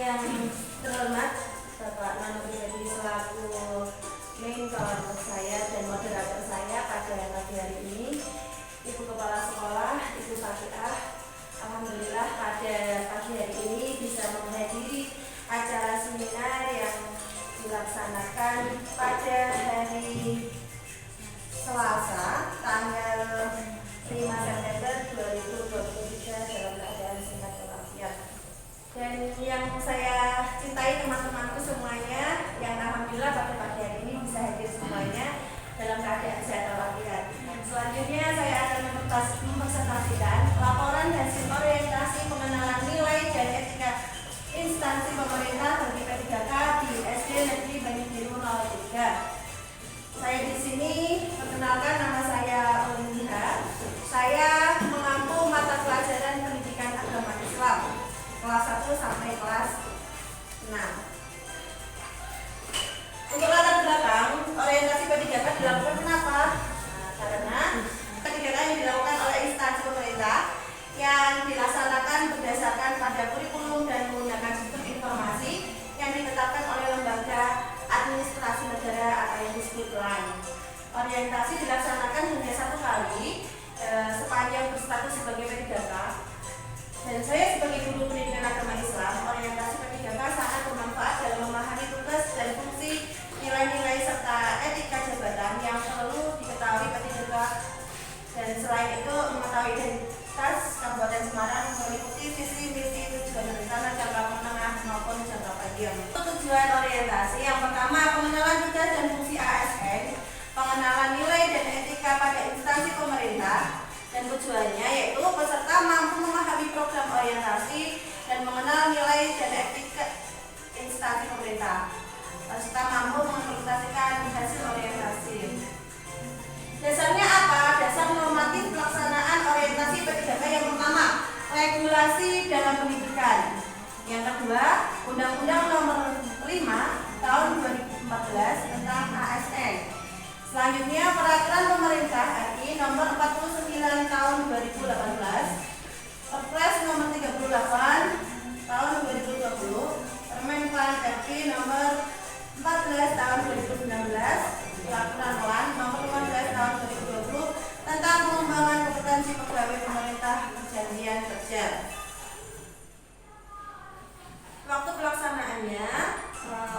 Yang terhormat Bapak Nano Pribadi selaku mentor saya dan moderator saya pada pagi hari ini, Ibu Kepala Sekolah, Ibu Fakiah, alhamdulillah pada pagi hari ini bisa menghadiri acara seminar yang dilaksanakan pada hari Selasa tanggal 5 September 2023 dalam keadaan sehat walafiat. Dan yang saya cintai teman-temanku semuanya, yang alhamdulillah pada pagi hari ini bisa hadir semuanya dalam keadaan sehat walafiat. Selanjutnya saya akan mempresentasikan laporan hasil orientasi pengenalan nilai dan etika instansi pemerintah bagi P3K di SD Negeri Banyubiru 03. Saya di sini perkenalkan, nama saya Olinda. Saya mengampu mata pelajaran pendidikan agama Islam kelas 1 sampai kelas 6. Untuk latar belakang, orientasi P3K dilakukan kenapa? Karena P3K yang dilakukan oleh instansi pemerintah yang dilaksanakan berdasarkan pada kurikulum dan menggunakan sistem informasi yang ditetapkan oleh lembaga administrasi negara atau yang disebut LAN. Orientasi dilaksanakan hanya 1 kali sepanjang berstatus sebagai P3K. Dan saya sebagai guru pendidikan agama Islam, orientasi P3K sangat bermanfaat dalam memahami tugas dan fungsi, nilai-nilai serta etika jabatan yang perlu diketahui P3K. Dan selain itu mengetahui identitas Kabupaten Semarang meliputi visi misi tujuan rencana jangka menengah maupun jangka panjang. Tujuan orientasi yang pertama, pengenalan tugas dan fungsi ASN, pengenalan nilai dan etika pada instansi pemerintah, dan tujuannya yaitu peserta mampu memahami program orientasi dan mengenal nilai dan etika instansi pemerintah. Peserta mampu mengimplementasikan hasil orientasi. Dasarnya apa? Dasar normatif pelaksanaan orientasi P3K yang pertama, regulasi dalam pendidikan. Yang kedua, Undang-Undang Nomor 5 Tahun 2014 tentang ASN. Selanjutnya, Peraturan Pemerintah RI Nomor 49 Tahun 2018, Perpres Nomor 38 Tahun 2020, Permenpan RI Nomor 14 Tahun 2019, Peraturan LAN Nomor 15 Tahun 2020 tentang pengembangan kompetensi pegawai pemerintah perjanjian kerja. Waktu pelaksanaannya,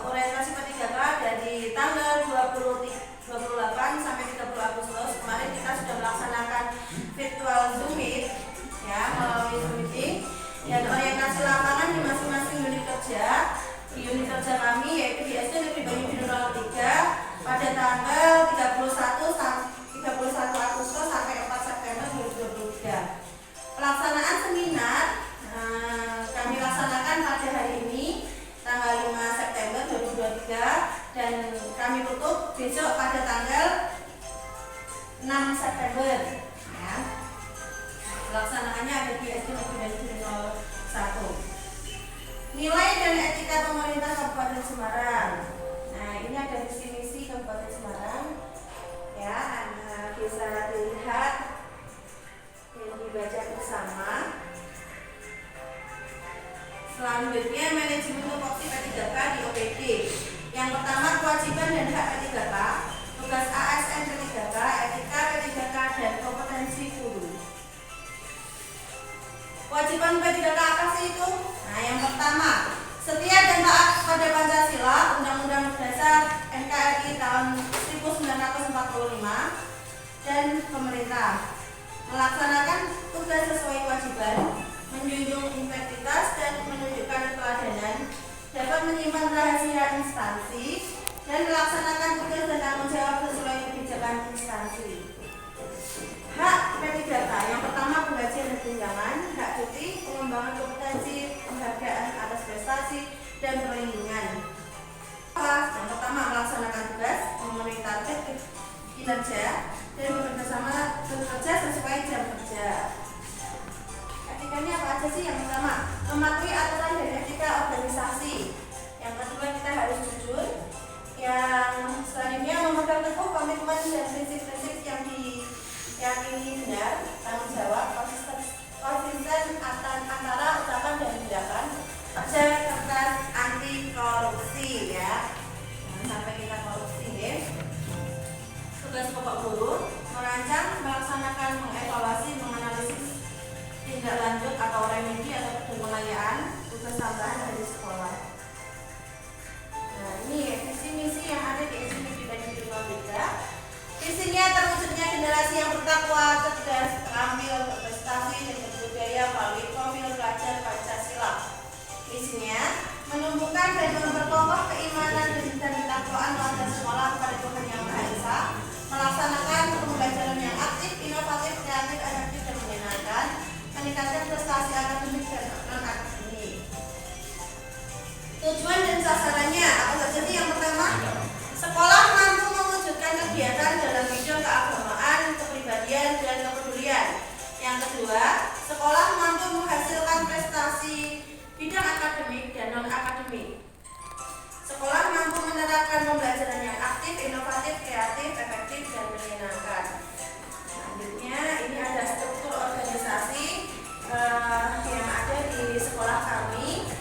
orientasi P3K dari tanggal 28 sampai 30 Agustus kemarin kita sudah melaksanakan virtual Zoom Meet ya, melalui Zoom meeting, dan orientasi lapangan di masing-masing unit kerja. Di unit kerja kami yaitu di SD Negeri Banyubiru 03 pada tanggal 31 Agustus sampai 4 September 2023. Pelaksanaan seminar kami laksanakan pada hari ini tanggal 5 September 2023 dan kami tutup besok pada tanggal 6 September ya. Pelaksanaannya ada di SD Negeri Banyubiru 01. Nilai dan etika pemerintah Kabupaten Semarang. Nah, ini ada visi misi Kabupaten Semarang ya, bisa dilihat dan dibaca bersama. Selanjutnya, manajemen tupoksi P3K di OPD. Yang pertama, kewajiban dan hak P3K, tugas ASN P3K, etika P3K, dan kompetensi guru. Kewajiban P3K apa sih itu? Nah, yang pertama, setia dan taat pada Pancasila, Undang-Undang Dasar NKRI tahun 1945, dan pemerintah. Melaksanakan tugas sesuai kewajiban, menjunjung integritas dan menunjukkan keteladanan, dapat menyimpan rahasia instansi, dan melaksanakan tugas dan tanggung jawab sesuai kebijakan instansi. Hak P3K yang pertama, penggajian dan tunjangan, hak cuti, pengembangan kompetensi, penghargaan atas prestasi, dan perlindungan. Yang pertama, melaksanakan tugas, memenuhi target kinerja, dan bekerja sesuai jam kerja. Etikanya apa aja sih? Yang pertama, mematuhi aturan dan etika organisasi. Yang kedua, kita harus jujur. Yang selanjutnya, memegang teguh komitmen dan prinsip-prinsip yang diyakini benar, tanggung jawab, konsisten antara ucapan dan tindakan, kerja keras, dan memperkokoh keimanan dan ketakwaan warga sekolah kepada Tuhan Yang Maha Esa, melaksanakan pembelajaran yang aktif, inovatif, kreatif, efektif, dan menyenangkan, meningkatkan prestasi akademik dan non-akademik. Tujuan dan sasarannya apa saja sih? Yang pertama, sekolah mampu mewujudkan kegiatan dalam bidang keagamaan, kepribadian, dan kepedulian. Yang kedua, sekolah mampu menghasilkan prestasi bidang akademik dan non-akademik. Sekolah mampu menerapkan pembelajaran yang aktif, inovatif, kreatif, efektif, dan menyenangkan. Selanjutnya, ini ada struktur organisasi yang ada di sekolah kami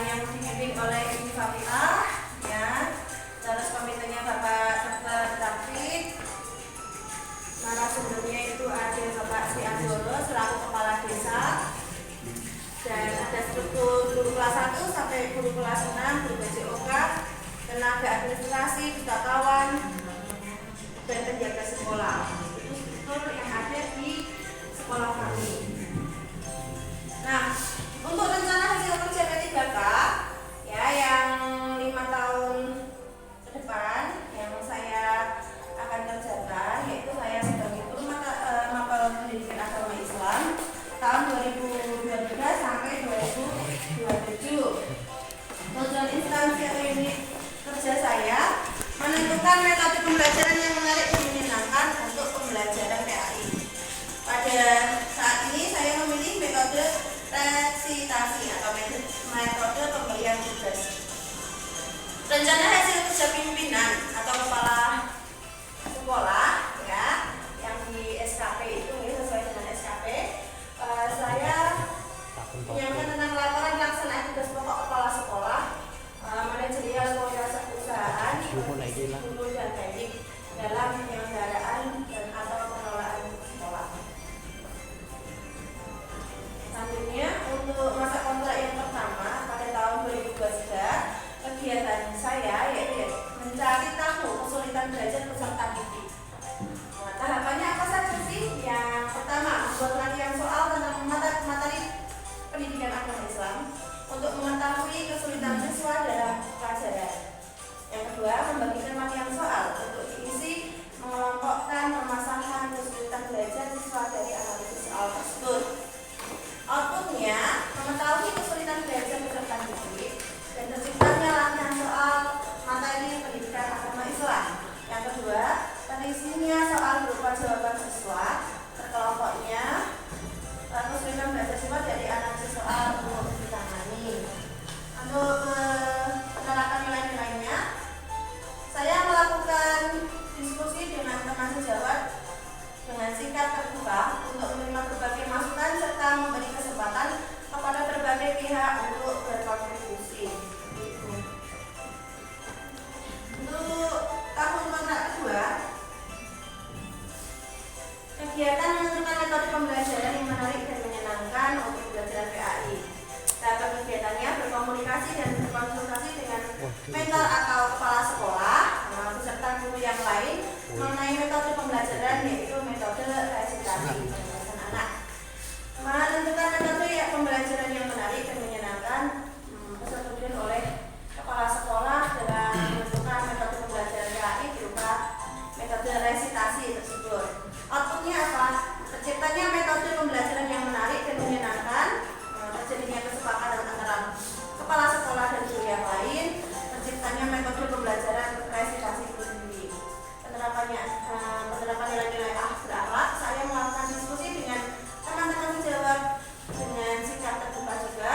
yang dibimbing oleh Ibu Fatimah, ya. Terus komitenya Bapak Dr. David. Narasumbernya itu ada Bapak Sri Anggoro selaku kepala desa. Dan ada struktur guru kelas 1 sampai guru kelas 6, guru BJOK, tenaga administrasi, pustakawan, dan penjaga sekolah. Itu struktur yang ada di sekolah kami. Nah, untuk rencana hasil kerja P3K ya yang 5 tahun ke depan yang saya akan kerjakan, yaitu saya sebagai guru mata pendidikan agama Islam tahun 2012 sampai 2027. Tujuan instansi atau unit kerja saya menentukan metode pembelajaran yang menarik dan menyenangkan untuk pembelajaran PAI. Pada saat ini saya memilih metode resitasi atau metode pemberian tugas. Rencana hasil kerja pimpinan atau kepala sekolah ya yang di SKP itu ya, sesuai dengan SKP. Saya menyampaikan tentang laporan pelaksanaan tugas pokok kepala sekolah, manajerial kualitas perusahaan, guru dan teknik dalam penyelenggaraan dan atau pengelolaan sekolah. Selanjutnya, untuk masa kontrak yang pertama pada tahun 2023, kegiatan saya yaitu mencari tahu kesulitan belajar peserta didik. Nah, tahapannya apa saja sih? Yang pertama, membuat latihan soal tentang materi pendidikan agama Islam untuk mengetahui kesulitan siswa dalam pelajaran. Yang kedua, membagikan latihan soal untuk diisi mengelompokkan permasalahan kesulitan belajar siswa dari analisis soal tersebut. Outputnya, mengetahui kesulitan belajar peserta didik dan terciptanya latihan soal materi pendidikan agama Islam. Yang kedua, terisinya soal berupa jawaban siswa, terkelompoknya kesulitan belajar siswa dari analisis soal untuk ditangani. Untuk penerapan nilai-nilainya, saya melakukan diskusi dengan teman sejawat dengan sikap terbuka untuk menerima berbagai masukan serta memberi kesempatan kepada berbagai pihak untuk berkontribusi. Untuk tahun kontrak kedua, kegiatan menentukan metode pembelajaran yang menarik dan menyenangkan untuk pembelajaran PAI. Tahapan kegiatannya berkomunikasi dan berkonsultasi dengan mentor atau kepala sekolah beserta guru yang lain mengenai metode pembelajaran, yaitu metode resitasi pembahasan anak. Menentukan metode pembelajaran yang menarik dan menyenangkan disetujui oleh kepala sekolah dalam menentukan metode pembelajaran PAI berupa metode resitasi tersebut. Outputnya apa? Terciptanya metode pembelajaran yang menarik dan menyenangkan, terjadinya kesepakatan antara kepala sekolah dan guru yang lain, terciptanya metode pembelajaran resitasi itu sendiri. Penerapan nilai-nilai berakhlak, saya melakukan diskusi dengan teman-teman sejawat dengan sikap terbuka juga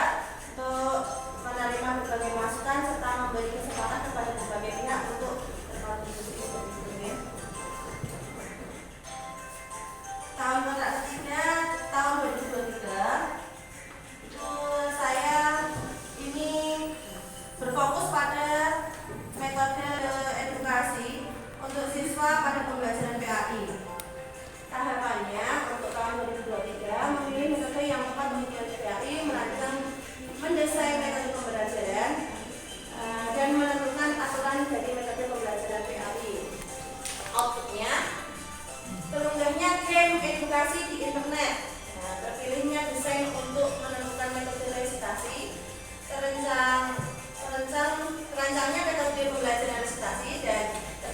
untuk menerima berbagai masukan serta memberi kesempatan kepada berbagai pihak untuk berkontribusi. Tahun kontrak ketiga tahun 2023 itu saya ini berfokus pada metode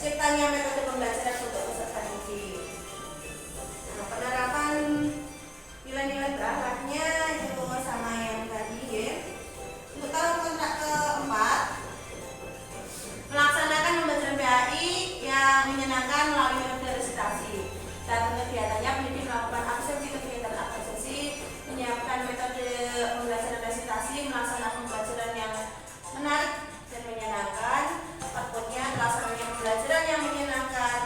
terciptanya metode pembelajaran untuk peserta didik. Nah, penerapan nilai-nilai berakhlaknya itu sama yang tadi ya. Untuk tahun kontrak keempat, melaksanakan pembelajaran PAI yang menyenangkan melalui metode resitasi. Dan kegiatannya pendidik melakukan absensi kegiatan absensi, menyiapkan metode pembelajaran resitasi, melaksanakan pembelajaran yang menarik dan menyenangkan. Outputnya pelaksananya pembelajaran yang menyenangkan,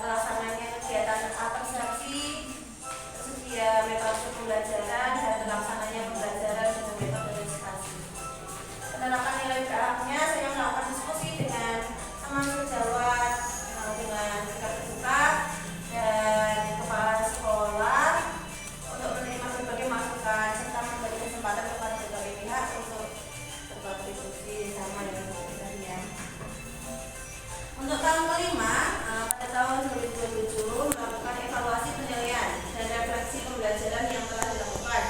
pelaksananya kegiatan absensi, tersedia metode pembelajaran dan terlaksananya pembelajaran dengan metode resitasi. Penerapan nilai berakhlaknya, saya melakukan diskusi dengan teman sejawat, dengan tingkat terbuka dan kepala sekolah untuk menerima berbagai masukan serta memberi kesempatan kepada berbagai pihak untuk berkontribusi sama dengan kalian. Untuk tahun kelima, pada tahun 2027 melakukan evaluasi penilaian dan refleksi pembelajaran yang telah dilakukan.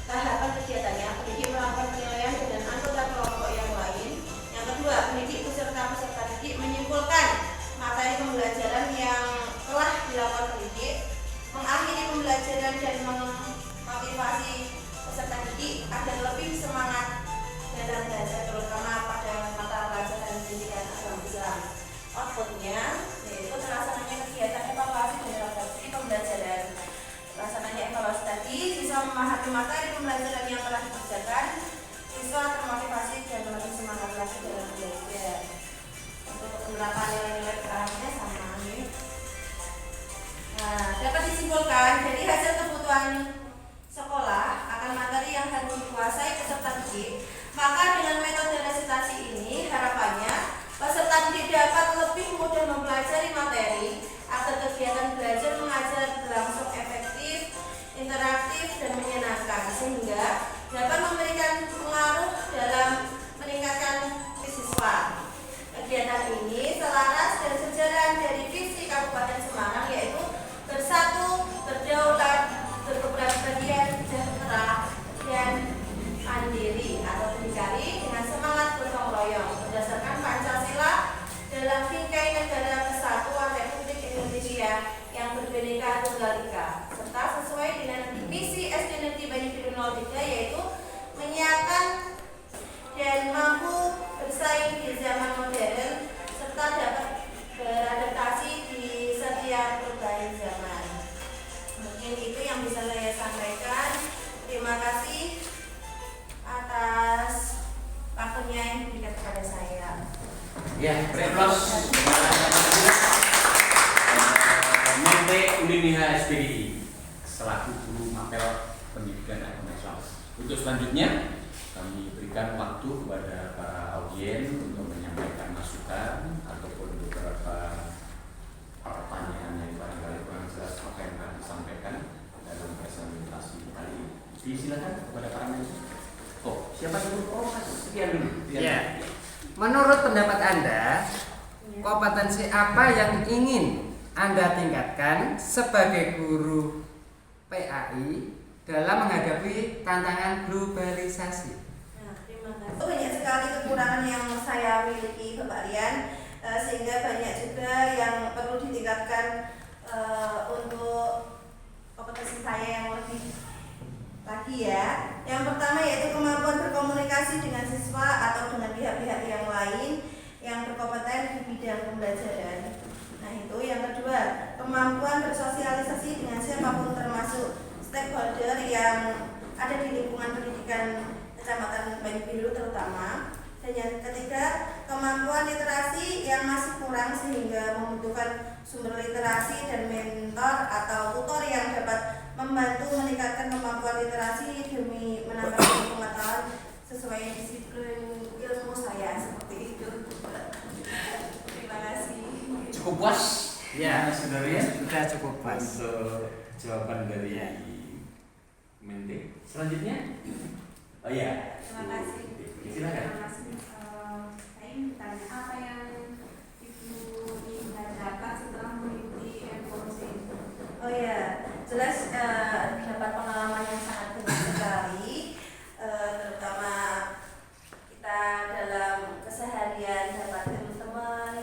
Tahapan kegiatannya, pendidik melakukan penilaian dengan anggota kelompok yang lain. Yang kedua, pendidik beserta peserta didik menyimpulkan materi pembelajaran yang telah dilakukan pendidik, mengakhiri pembelajaran dan memotivasi peserta didik agar lebih semangat dalam belajar, terutama pada mata pelajaran pendidikan agama Islam. Outputnya yaitu terlaksananya kegiatan evaluasi dan refleksi pembelajaran. Terlaksananya evaluasi tadi, siswa memahami materi pembelajaran yang telah dikerjakan, siswa termotivasi dan lebih semangat lagi dalam belajar. Untuk penerapan nilai-nilai berakhlaknya sama nih. Nah, dapat disimpulkan dari hasil kebutuhan sekolah akan materi yang harus dikuasai peserta didik, maka dengan metode resitasi ini harapannya peserta didik dapat lebih mudah mempelajari materi agar kegiatan belajar mengajar berlangsung efektif, interaktif dan menyenangkan, sehingga dapat memberikan pengaruh dalam meningkatkan siswa. Kegiatan ini selaras dan sejalan dari visi Kabupaten Semarang, yaitu bersatu, berdaulat, berkepribadian, sejahtera, dan mandiri atau berdikari dengan semangat gotong royong berdasarkan Pancasila dalam bingkai negara kesatuan Republik Indonesia yang berbineka tunggal ika, serta sesuai dengan misi SD Negeri Banyubiru 03, yaitu menyiapkan dan mampu bersaing di zaman modern serta dapat beradaptasi di setiap perubahan zaman. Mungkin itu yang bisa saya sampaikan. Terima kasih atas waktunya yang diberikan kepada saya. Ya, Replos Mente Uniniha SPDI selaku guru mapel pendidikan agama Islam. Untuk selanjutnya kami berikan waktu kepada para audien untuk menyampaikan masukan ataupun beberapa pertanyaan yang barangkali kurang jelas apa yang akan disampaikan dalam presentasi kali ini. Silakan kepada para mahasiswa. Oh, siapa dulu? Oh, sekian dulu. Ya. Menurut pendapat Anda, kompetensi apa yang ingin Anda tingkatkan sebagai guru PAI dalam menghadapi tantangan globalisasi? Nah, terima kasih. Banyak sekali kekurangan yang saya miliki, Bapak Rian, sehingga banyak juga yang perlu ditingkatkan untuk kompetensi saya yang lebih lagi ya. Yang pertama yaitu kemampuan berkomunikasi dengan siswa atau dengan pihak-pihak yang lain yang berkompeten di bidang pembelajaran. Nah itu. Yang kedua, kemampuan bersosialisasi dengan siapapun termasuk stakeholder yang ada di lingkungan pendidikan Kecamatan Banyubiru terutama. Dan yang ketiga, kemampuan literasi yang masih kurang sehingga membutuhkan sumber literasi dan mentor atau tutor yang dapat membantu meningkatkan kemampuan literasi demi menambah pengetahuan sesuai disiplin ilmu saya, seperti itu. Terima kasih. Cukup puas? Ya, saudara ya, sudah cukup puas untuk jawaban dari Mente. Selanjutnya, oh ya, Terima kasih. Silakan. Terima kasih. Saya ingin bertanya apa yang Ibu ingin dapat setelah mengikuti evolusi? Oh ya, jelas dapat pengalaman yang sangat banyak sekali, terutama kita dalam keseharian dapat teman-teman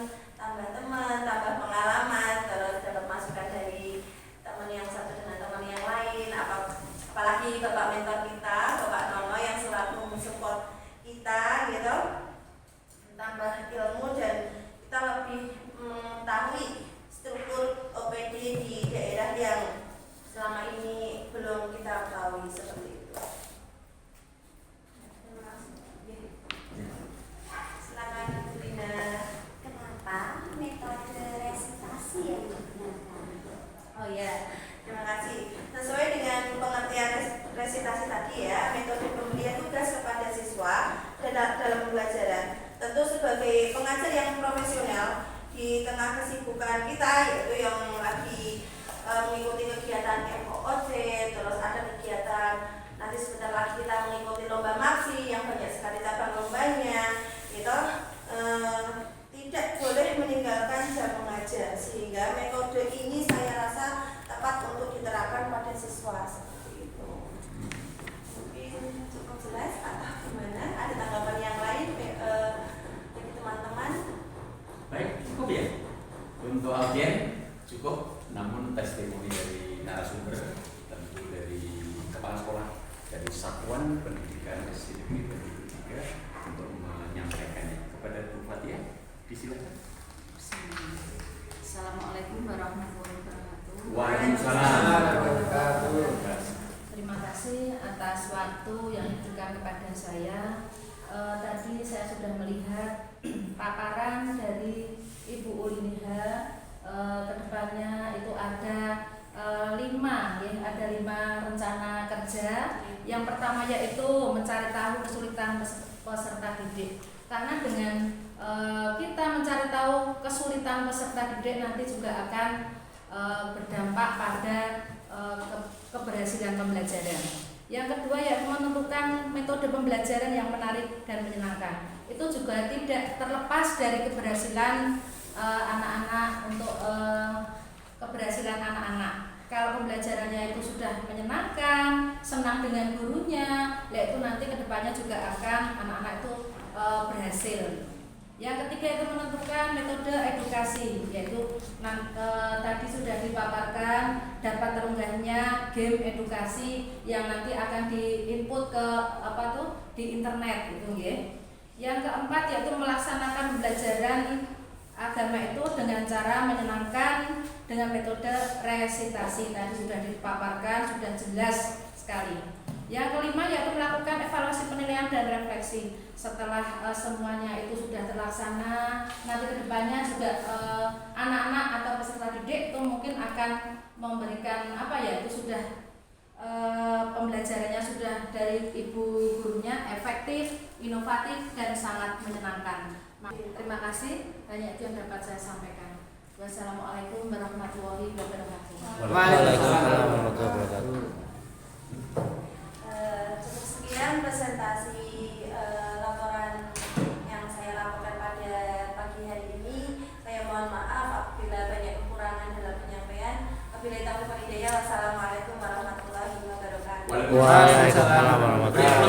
tengah kesibukan kita yaitu yang lagi mengikuti kegiatan MOOC, terus ada kegiatan nanti sebentar lagi kita mengikuti lomba maksi yang banyak sekali cabang lombanya, itu tidak boleh meninggalkan jam mengajar, sehingga metode ini saya rasa tepat untuk diterapkan pada siswa seperti itu. Mungkin cukup jelas atau gimana? Ada tanggapan yang lain dari teman-teman? Baik, cukup ya. Untuk audien cukup, namun testimoni dari narasumber tentu dari kepala sekolah dari Satuan Pendidikan SD Negeri 3 untuk menyampaikannya kepada Bu Fatia. Disilakan. Assalamualaikum warahmatullahi wabarakatuh. Waalaikumsalam. Terima kasih atas waktu yang diberikan kepada saya. Tadi saya sudah melihat paparan dari Ibu Uliniha. Kedepannya itu ada 5 rencana kerja. Yang pertama yaitu mencari tahu kesulitan peserta didik. Karena dengan kita mencari tahu kesulitan peserta didik nanti juga akan berdampak pada keberhasilan pembelajaran. Yang kedua yaitu menentukan metode pembelajaran yang menarik dan menyenangkan. Itu juga tidak terlepas dari keberhasilan anak-anak untuk keberhasilan anak-anak. Kalau pembelajarannya itu sudah menyenangkan, senang dengan gurunya, yaitu nanti kedepannya juga akan anak-anak itu berhasil. Yang ketiga itu menentukan metode edukasi, yaitu tadi sudah dipaparkan dapat terunggahnya game edukasi yang nanti akan diinput ke di internet gitu ya. Yang keempat yaitu melaksanakan pembelajaran agama itu dengan cara menyenangkan dengan metode resitasi, tadi sudah dipaparkan, sudah jelas sekali. Yang kelima yaitu melakukan evaluasi penilaian dan refleksi. Setelah semuanya itu sudah terlaksana, nanti kedepannya juga anak-anak atau peserta didik itu mungkin akan memberikan itu sudah pembelajarannya sudah dari ibu gurunya efektif, inovatif dan sangat menyenangkan. Terima kasih, hanya itu yang dapat saya sampaikan. Wassalamualaikum warahmatullahi wabarakatuh. Waalaikumsalam warahmatullahi wabarakatuh. Cukup sekian presentasi laporan yang saya laporkan pada pagi hari ini. Saya mohon maaf apabila banyak kekurangan dalam penyampaian. Wabillahi taufiq wal hidayah. Wassalamualaikum warahmatullahi wabarakatuh. Waalaikumsalam warahmatullahi wabarakatuh.